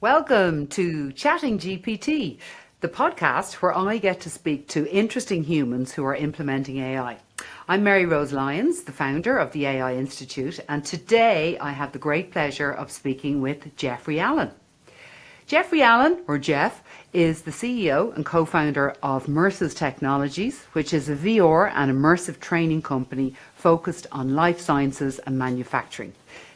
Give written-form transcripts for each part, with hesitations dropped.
Welcome to Chatting GPT, the podcast where I get to speak to interesting humans who are implementing AI. I'm Maryrose Lyons, the founder of the AI Institute, and today I have the great pleasure of speaking with Geoff Allen. Geoff Allen, or Geoff, is the CEO and co-founder of Mersus Technologies, which is a VR and immersive training company focused on life sciences and manufacturing.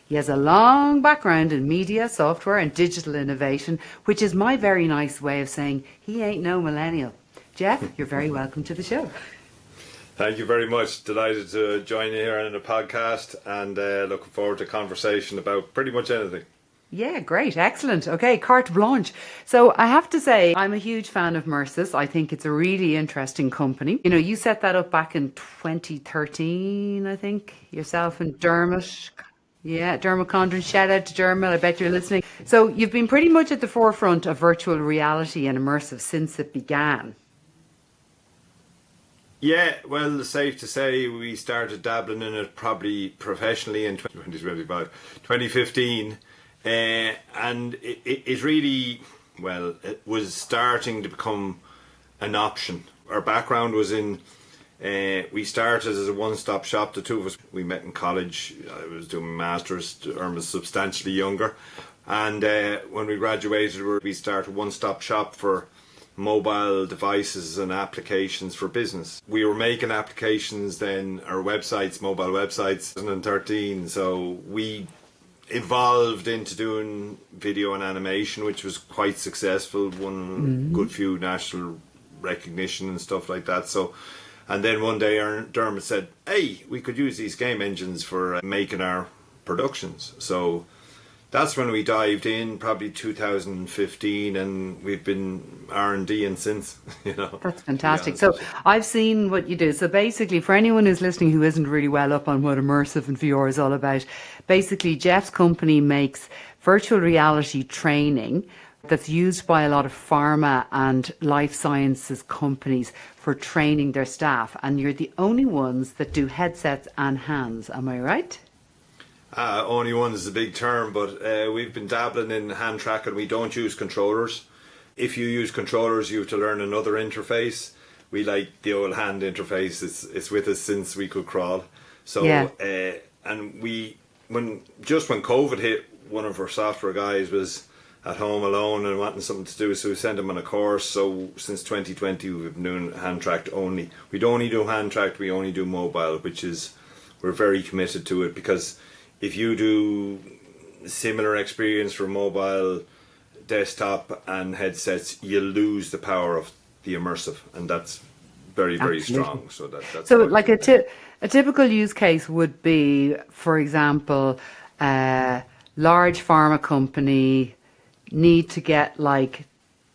He has a long background in media, software and digital innovation, which is my very nice way of saying he ain't no millennial. Geoff, you're very welcome to the show. Thank you very much. Delighted to join you here on the podcast and looking forward to conversation about pretty much anything. Yeah, great. Excellent. Okay, carte blanche. So I have to say, I'm a huge fan of Mersus. I think it's a really interesting company. You know, you set that up back in 2013, I think, yourself and Dermot. Yeah, Dermot Condren, shout out to Dermot, I bet you're listening. So you've been pretty much at the forefront of virtual reality and immersive since it began. Yeah, well, it's safe to say we started dabbling in it probably professionally in 2015. And it really, well, it was starting to become an option. Our background was in... we started as a one-stop shop. The two of us, we met in college. I was doing my master's. Irma was substantially younger, and when we graduated, we started a one-stop shop for mobile devices and applications for business. We were making applications then, our websites, mobile websites, in 2013. So we evolved into doing video and animation, which was quite successful. Won good few national recognition and stuff like that. So. And then one day Dermot said, hey, we could use these game engines for making our productions. So that's when we dived in, probably 2015, and we've been R&D since, you know. That's fantastic. So I've seen what you do. So basically, for anyone who's listening who isn't really well up on what immersive and VR is all about, basically Geoff's company makes virtual reality training that's used by a lot of pharma and life sciences companies for training their staff. And you're the only ones that do headsets and hands. Am I right? Only one is a big term, but we've been dabbling in hand tracking. We don't use controllers. If you use controllers, you have to learn another interface. We like the old hand interface. It's with us since we could crawl. So, yeah. And when COVID hit, one of our software guys was at home alone and wanting something to do, so we sent him on a course. So since 2020 we've been doing hand tracked only. We don't only do hand tracked, we only do mobile, which is, we're very committed to it, because if you do similar experience for mobile, desktop and headsets, you lose the power of the immersive, and that's very strong. So that's so like a typical use case would be, for example, large pharma company need to get like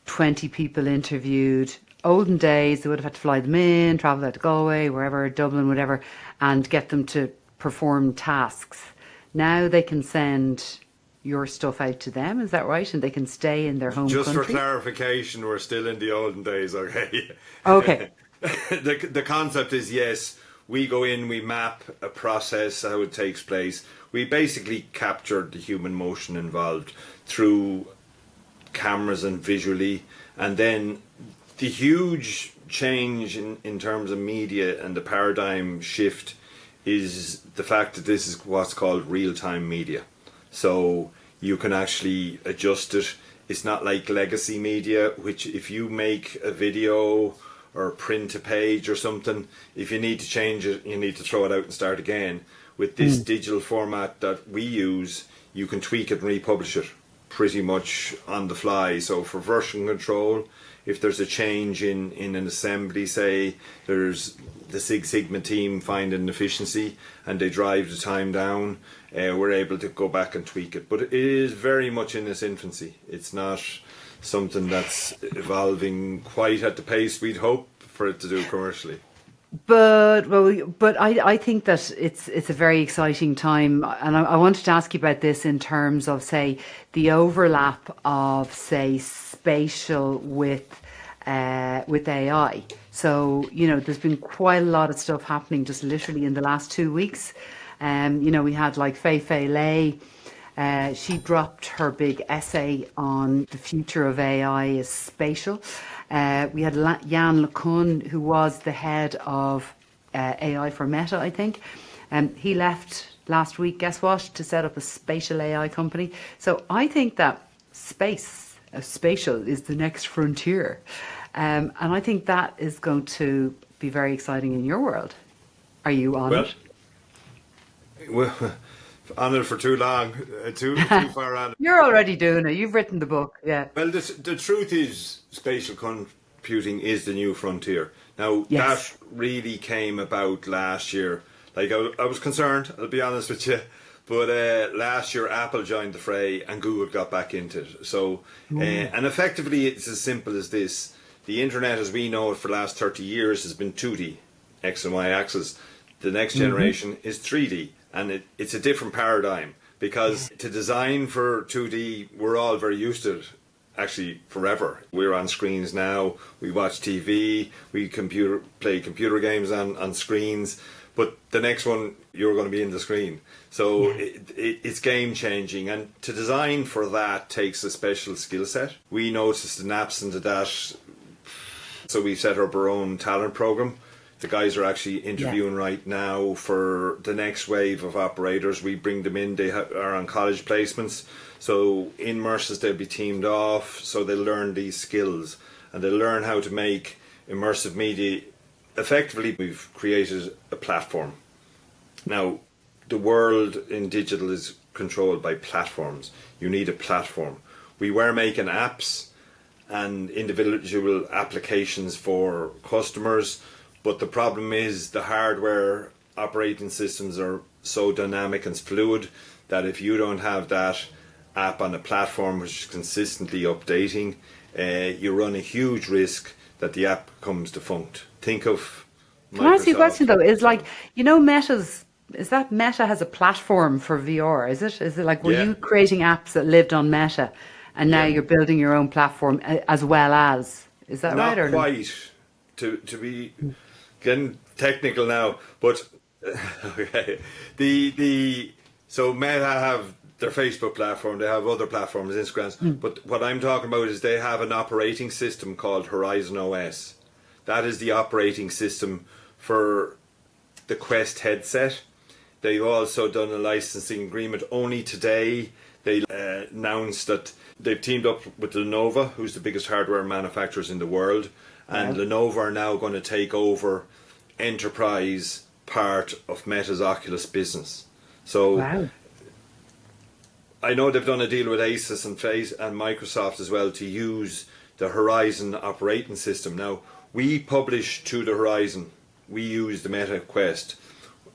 20 people interviewed. Olden days, they would have had to fly them in, travel out to Galway, wherever, Dublin, whatever, and get them to perform tasks. Now they can send your stuff out to them, is that right? And they can stay in their home country? Just for clarification, we're still in the olden days, okay? Okay. The concept is, yes, we go in, we map a process, how it takes place. We basically capture the human motion involved through cameras and visually, and then the huge change in terms of media and the paradigm shift is the fact that this is what's called real-time media. So you can actually adjust it. It's not like legacy media, which if you make a video or print a page or something, if you need to change it, you need to throw it out and start again. With this digital format that we use, you can tweak it and republish it pretty much on the fly. So for version control, if there's a change in an assembly, say there's the Six Sigma team find an efficiency and they drive the time down, we're able to go back and tweak it. But it is very much in its infancy. It's not something that's evolving quite at the pace we'd hope for it to do commercially. But I think that it's a very exciting time, and I wanted to ask you about this in terms of, say, the overlap of, say, spatial with AI. So, you know, there's been quite a lot of stuff happening just literally in the last 2 weeks. You know, we had like Fei Lei She dropped her big essay on the future of AI is spatial. We had Jan LeCun, who was the head of AI for Meta, I think. He left last week, guess what, to set up a spatial AI company. So I think that spatial is the next frontier. And I think that is going to be very exciting in your world. Are you on it? Well, on it for too long, too far on it. You're already doing it. You've written the book, yeah. Well, the truth is, spatial computing is the new frontier. Now, Yes. that really came about last year. Like, I was concerned, I'll be honest with you, but last year Apple joined the fray and Google got back into it. So, and effectively, it's as simple as this. The internet as we know it for the last 30 years has been 2D, X and Y axis. The next generation is 3D, and it's a different paradigm, because to design for 2D, we're all very used to it, actually forever. We're on screens now, we watch TV, we play computer games on screens, but the next one, you're going to be in the screen. So it's game changing, and to design for that takes a special skill set. We noticed an absence of that, so we set up our own talent program. The guys are actually interviewing right now for the next wave of operators. We bring them in, they are on college placements. So in Mersus they'll be teamed off, so they'll learn these skills and they'll learn how to make immersive media. Effectively, we've created a platform. Now, the world in digital is controlled by platforms. You need a platform. We were making apps and individual applications for customers, but the problem is the hardware operating systems are so dynamic and fluid that if you don't have that app on a platform which is consistently updating, you run a huge risk that the app becomes defunct. Think of Microsoft. Can I ask you a question though? Is like, you know, Meta has a platform for VR, is it? Is it like, were you creating apps that lived on Meta and now you're building your own platform as well as, is that right? Not quite, to be getting technical now, but okay. So Meta have their Facebook platform, they have other platforms, Instagrams, but what I'm talking about is they have an operating system called Horizon OS. That is the operating system for the Quest headset. They've also done a licensing agreement. Only today they announced that they've teamed up with Lenovo, who's the biggest hardware manufacturers in the world, and Lenovo are now going to take over enterprise part of Meta's Oculus business. So I know they've done a deal with Asus and Microsoft as well to use the Horizon operating system. Now, we publish to the Horizon. We use the Meta Quest.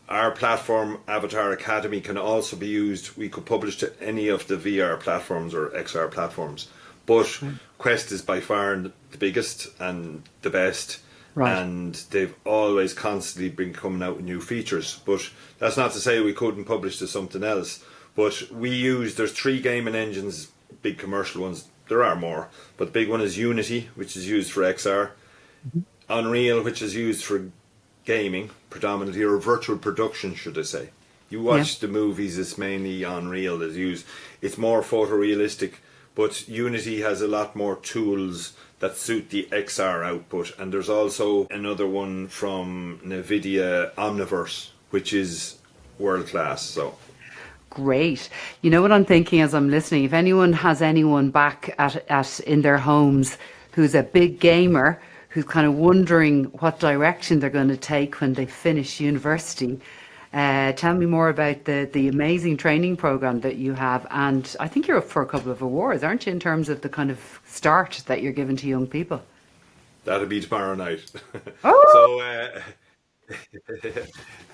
Our platform, Avatar Academy, can also be used. We could publish to any of the VR platforms or XR platforms. But Quest is by far the biggest and the best. Right. And they've always constantly been coming out with new features. But that's not to say we couldn't publish to something else. But there's 3 gaming engines, big commercial ones. There are more. But the big one is Unity, which is used for XR. Unreal, which is used for gaming predominantly, or virtual production, should I say. You watch the movies, it's mainly Unreal that's used. It's more photorealistic, but Unity has a lot more tools that suit the XR output. And there's also another one from NVIDIA, Omniverse, which is world class. So great. You know what I'm thinking as I'm listening? If anyone has anyone back at in their homes who's a big gamer, who's kind of wondering what direction they're going to take when they finish university, tell me more about the amazing training program that you have. And I think you're up for a couple of awards, aren't you, in terms of the kind of start that you're giving to young people? That'll be tomorrow night. Oh! So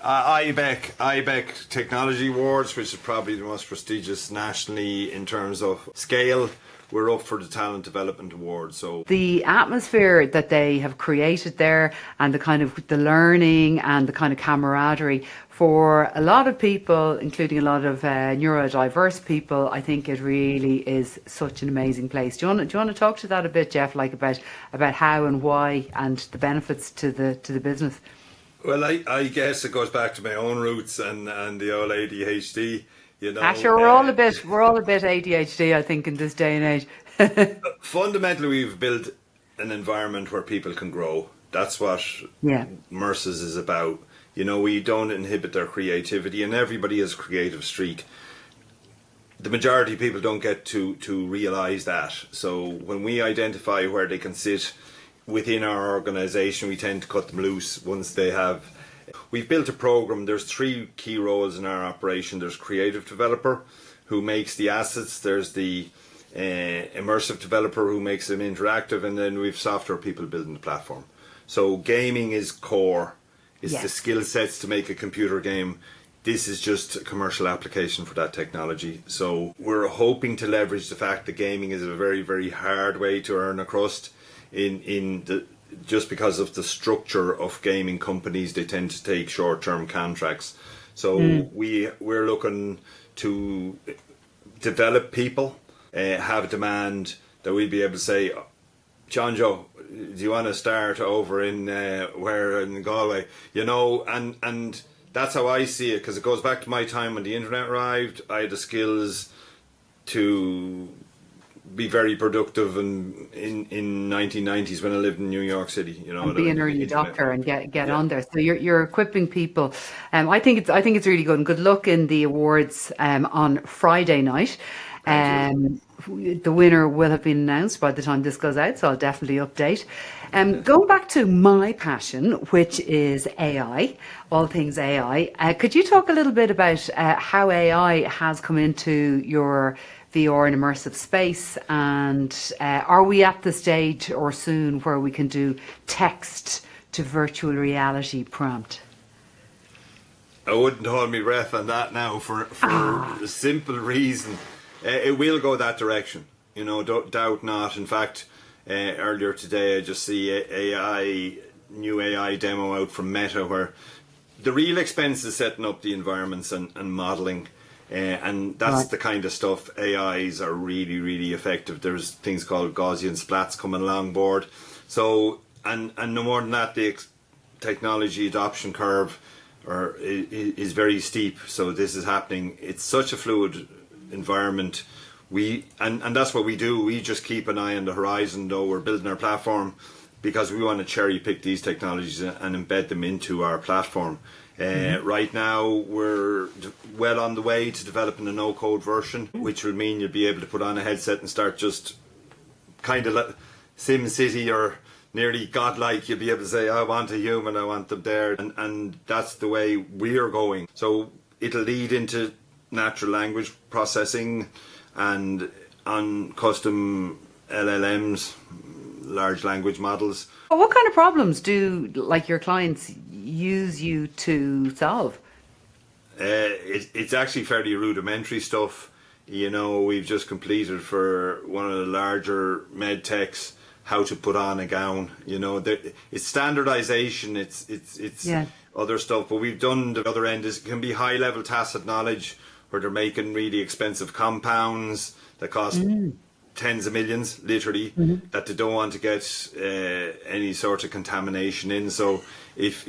IBEC Technology Awards, which is probably the most prestigious nationally in terms of scale. We're up for the Talent Development Award. So the atmosphere that they have created there, and the kind of the learning and the kind of camaraderie for a lot of people, including a lot of neurodiverse people, I think it really is such an amazing place. Do you want to talk to that a bit, Geoff, like about how and why and the benefits to the business? Well, I guess it goes back to my own roots and the old ADHD. You know, Sure, we're all a bit ADHD, I think, in this day and age. fundamentally, we've built an environment where people can grow. That's what Yeah. Mersus is about. You know, we don't inhibit their creativity, and everybody has a creative streak. The majority of people don't get to realise that. So when we identify where they can sit within our organisation, we tend to cut them loose once they have. We've built a program. There's 3 key roles in our operation. There's creative developer, who makes the assets. There's the immersive developer, who makes them interactive, and then we've software people building the platform. So gaming is core. It's Yes. the skill sets to make a computer game. This is just a commercial application for that technology. So we're hoping to leverage the fact that gaming is a very, very hard way to earn a crust just because of the structure of gaming companies. They tend to take short-term contracts. So we're looking to develop people, have a demand that we'll be able to say, John Joe, do you want to start over in Galway? You know, and that's how I see it, because it goes back to my time when the internet arrived. I had the skills to be very productive in 1990s when I lived in New York City. You know, And be an early adopter and get on there. So you're equipping people. I think it's really good, and good luck in the awards on Friday night. The winner will have been announced by the time this goes out, so I'll definitely update. Going back to my passion, which is AI, all things AI, could you talk a little bit about how AI has come into your VR and immersive space, and are we at the stage or soon where we can do text to virtual reality prompt? I wouldn't hold my breath on that now for a simple reason. It will go that direction, you know, doubt not. In fact, earlier today I just see new AI demo out from Meta, where the real expense is setting up the environments and modelling, and that's the kind of stuff. AIs are really, really effective. There's things called Gaussian splats coming along board. So, and no more than that, the technology adoption curve is very steep. So this is happening. It's such a fluid environment. And that's what we do. We just keep an eye on the horizon, though. We're building our platform because we want to cherry pick these technologies and embed them into our platform. Right now we're well on the way to developing a no-code version, which will mean you'll be able to put on a headset and start just kind of like Sim City or nearly godlike. You'll be able to say, I want a human, I want them there, and that's the way we're going. So it'll lead into natural language processing and on custom LLMs, large language models. Well, what kind of problems do your clients use you to solve? It's actually fairly rudimentary stuff. You know, we've just completed for one of the larger med techs how to put on a gown. You know, it's standardization. It's other stuff. But we've done the other end is it can be high level tacit knowledge, where they're making really expensive compounds that cost tens of millions, literally, that they don't want to get any sort of contamination in. So if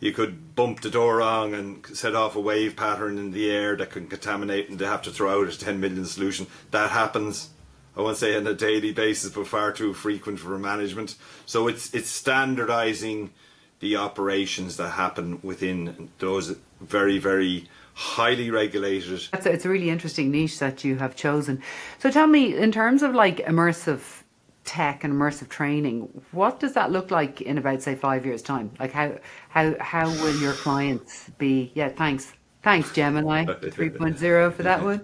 you could bump the door wrong and set off a wave pattern in the air that can contaminate, and they have to throw out a 10 million solution, that happens. I won't say on a daily basis, but far too frequent for management. So it's standardizing the operations that happen within those very, very highly regulated. It's a really interesting niche that you have chosen. So tell me, in terms of immersive tech and immersive training, what does that look like in about, say, 5 years' time? Like how will your clients be? Yeah, thanks Gemini 3.0 for that one.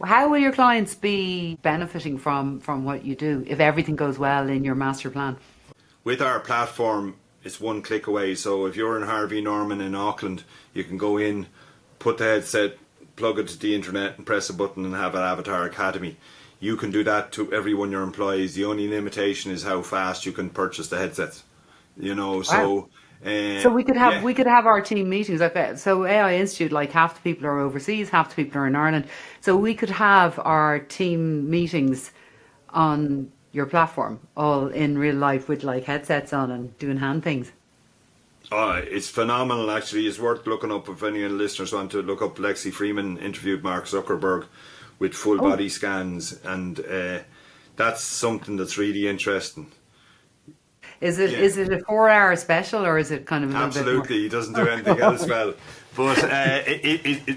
How will your clients be benefiting from what you do if everything goes well in your master plan? With our platform, it's one click away. So if you're in Harvey Norman in Auckland, you can go in, put the headset, plug it to the internet and press a button and have an Avatar Academy. You can do that to every one of your employees. The only limitation is how fast you can purchase the headsets. You know, so... So we could have our team meetings. So AI Institute, half the people are overseas, half the people are in Ireland. So we could have our team meetings on your platform, all in real life with headsets on and doing hand things. Oh, it's phenomenal, actually. It's worth looking up if any of the listeners want to look up. Lexi Freeman interviewed Mark Zuckerberg with full Oh, body scans, and that's something that's really interesting. Yeah, is it a 4 hour special, or is it kind of a little bit more? absolutely. He doesn't do Oh anything else God. well. But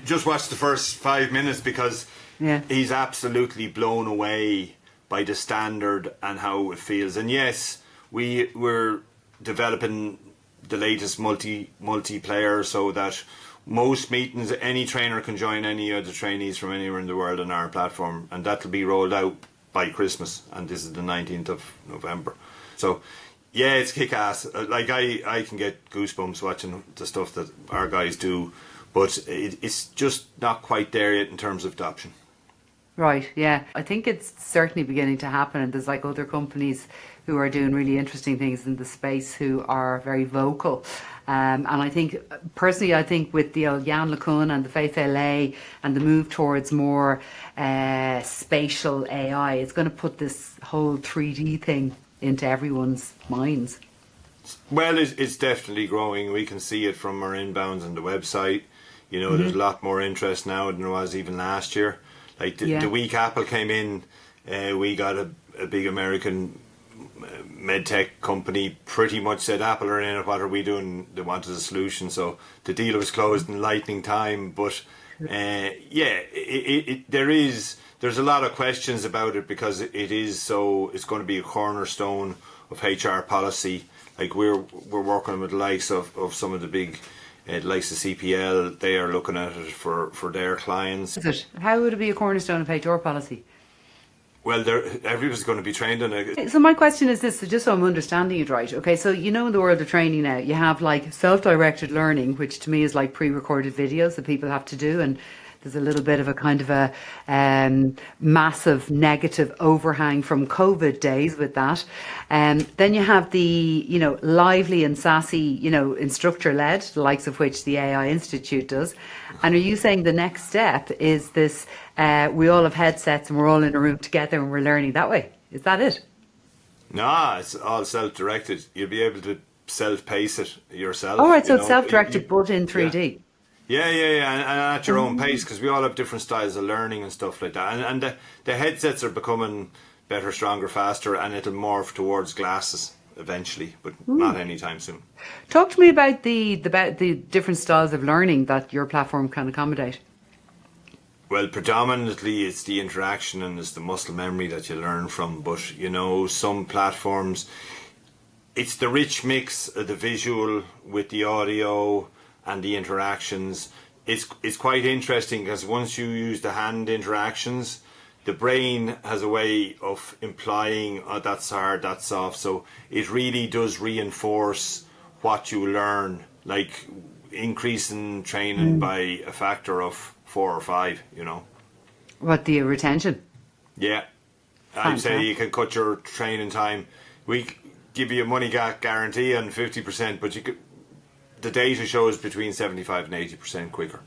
just watch the first 5 minutes because Yeah. he's absolutely blown away by the standard and how it feels. And yes, we're developing the latest multiplayer so that most meetings, any trainer can join any other trainees from anywhere in the world on our platform, and that'll be rolled out by Christmas. And this is the 19th of November. So yeah, it's kick-ass. Like I can get goosebumps watching the stuff that our guys do, but it's just not quite there yet in terms of adoption. Right, yeah. I think it's certainly beginning to happen, and there's like other companies who are doing really interesting things in the space who are very vocal. And I think, personally, I think with the old Jan LeCun and the Faith LA and the move towards more spatial AI, it's going to put this whole 3D thing into everyone's minds. Well, it's definitely growing. We can see it from our inbounds on the website. You know, there's a lot more interest now than there was even last year. Like Yeah. the week Apple came in, we got a big American medtech company pretty much said, Apple are in it, what are we doing? They wanted a solution. So the deal was closed in lightning time. But yeah, there's a lot of questions about it because it's going to be a cornerstone of HR policy. Like we're working with the likes of some of the big likes of CPL. They are looking at it for their clients. Is it? How would it be a cornerstone of HR policy? Well, everybody's going to be trained on it. So my question is this, so just so I'm understanding it right. Okay, so you know in the world of training now, you have like self-directed learning, which to me is like pre-recorded videos that people have to do, and there's a little bit of a kind of a massive negative overhang from COVID days with that. Then you have the, lively and sassy, instructor-led, the likes of which the AI Institute does. And are you saying the next step is this, we all have headsets and we're all in a room together and we're learning that way? Is that it? Nah, it's all self-directed. You'll be able to self-pace it yourself. All right, so it's self-directed but in 3D. Yeah, and at your own pace, because we all have different styles of learning and stuff like that. And the headsets are becoming better, stronger, faster, and it'll morph towards glasses eventually, but not anytime soon. Talk to me about the different styles of learning that your platform can accommodate. Well, predominantly it's the interaction and it's the muscle memory that you learn from. But, some platforms, it's the rich mix of the visual with the audio and the interactions. It's quite interesting because once you use the hand interactions, the brain has a way of implying, oh, that's hard, that's soft. So it really does reinforce what you learn, like increasing training by a factor of 4 or 5, What, the retention? Yeah. I'd say you can cut your training time. We give you a money guarantee on 50%, but the data shows between 75 and 80% quicker.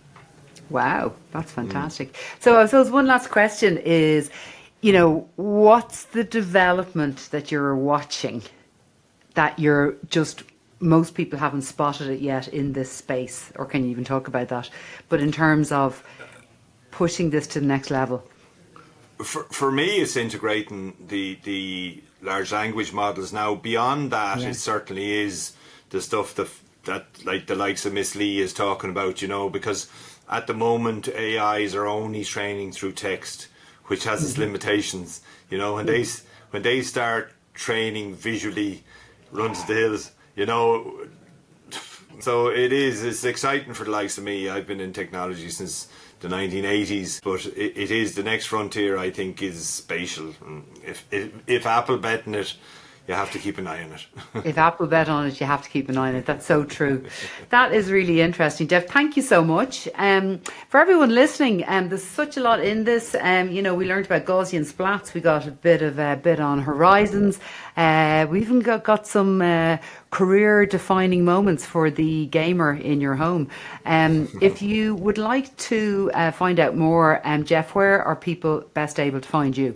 Wow, that's fantastic. So I suppose one last question is, what's the development that you're watching that most people haven't spotted it yet in this space, or can you even talk about that? But in terms of pushing this to the next level. For me, it's integrating the large language models. Now, beyond that, it certainly is the stuff that like the likes of Miss Lee is talking about, because at the moment AIs are only training through text, which has its limitations. When they start training visually, runs the hills. So it's exciting for the likes of me. I've been in technology since the 1980s, but it is the next frontier. I think is spatial. And if Apple bet in it, you have to keep an eye on it. If Apple bet on it, you have to keep an eye on it. That's so true. That is really interesting. Geoff, thank you so much. For everyone listening, there's such a lot in this. We learned about Gaussian splats. We got a bit on horizons. We even got some career-defining moments for the gamer in your home. If you would like to find out more, Geoff, where are people best able to find you?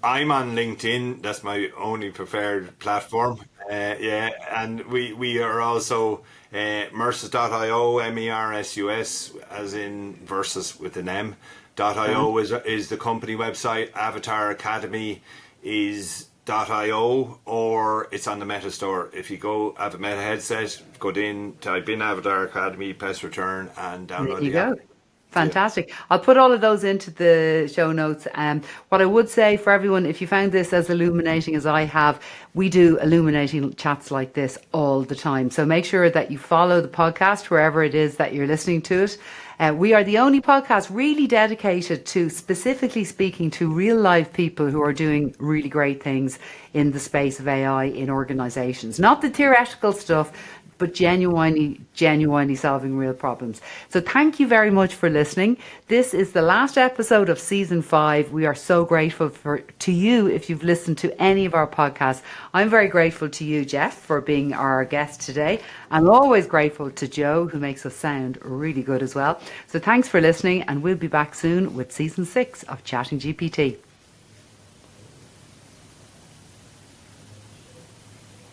I'm on LinkedIn. That's my only preferred platform. Yeah, and we are also Mersus.io, Mersus, as in versus with an M. .io is the company website. Avatar Academy is .io, or it's on the Meta store. If you go have a Meta headset, go in, type in Avatar Academy, press return, and There download you the app. go. Fantastic. I'll put all of those into the show notes. What I would say for everyone, if you found this as illuminating as I have, we do illuminating chats like this all the time. So make sure that you follow the podcast wherever it is that you're listening to it. We are the only podcast really dedicated to specifically speaking to real life people who are doing really great things in the space of AI in organizations. Not the theoretical stuff, but genuinely solving real problems. So thank you very much for listening. This is the last episode of season 5. We are so grateful to you if you've listened to any of our podcasts. I'm very grateful to you, Geoff, for being our guest today. I'm always grateful to Joe, who makes us sound really good as well. So thanks for listening, and we'll be back soon with season 6 of Chatting GPT.